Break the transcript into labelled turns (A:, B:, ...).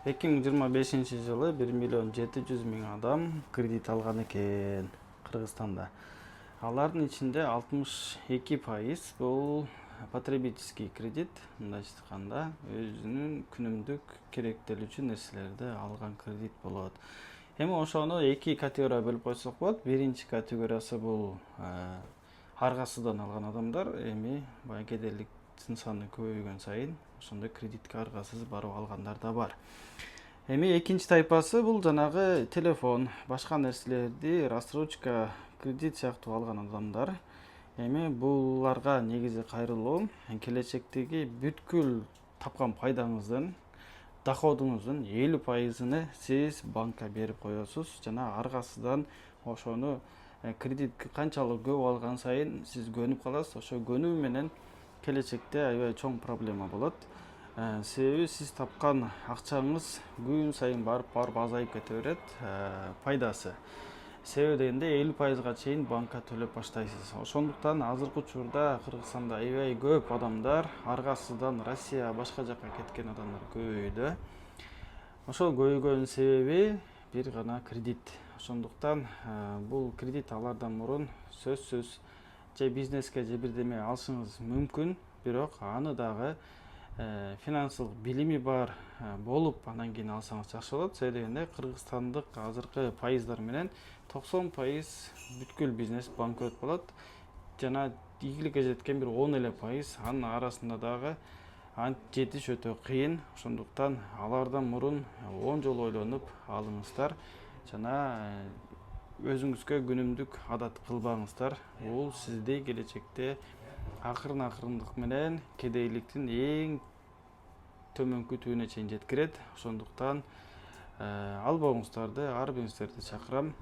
A: 2025-жылы 1 миллион 700 мың адам кредит алган экен Кыргызстанда. Алардын ичинде 62% бул потребительский кредит, мындайча айтканда, өзүнүн күнүмдүк керектелүүчү нерселерди алган кредит болот. Эми ошону эки категорияга бөлүп койсок болот. Биринчи категориясы бул аргасыздан алган адамдар. Эми баягы кедейликтин саны көбөйгөн сайын ошондой кредитке аргасыз барып алгандар да бар. Эми экинчи тайпасы бул жанагы телефон, башка нерселерди рассрочка кредит сыяктуу алган адамдар. Эми буларга негизи кайрылуу келечектеги бүткүл тапкан пайдаңыздын, доходуңуздун 50%-ны сиз банкка берип коесуз жана аргасыздан ошону кредит канчалык көп алган сайын сиз көнүп каласыз. Ошо көнүү менен келечекте аябай чоң проблема болот. Себеби сиз тапкан акчаңыз күн сайын барып азайып кете берет, пайдасы. Себеби дегенде 50%-га чейин банкка төлөп баштайсыз. Ошондуктан азыркы учурда Кыргызстанда аябай көп адамдар аргасыздан Россия, башка жакка кеткен адамдар көбөйдү. Ошол көбөйгөнүн себеби бир гана кредит. Ошондуктан бул кредит алардан мурун сөзсүз же бизнеске же бирдеме алышыңыз мүмкүн, бирок аны дагы финансылык билими бар болуп андан кийин алсаңыз жакшы болот. Себеби дегенде кыргызстандык азыркы пайыздар менен 90% бүткүл бизнес банкрот болот. Жана ийгиликке жеткен бир 10% анын арасында дагы жетиш өтө кыйын. Ошондуктан алардан мурун 10 жолу ойлонуп алыңыздар жана өзүңүзгө күнүмдүк адат кылбаңыздар. Бул сизди келечекте акырындык менен кедейликтин эң төмөнкү түбүнө чейин жеткирет. Ошондуктан албооңуздарды, ар бириңиздерди чакырам.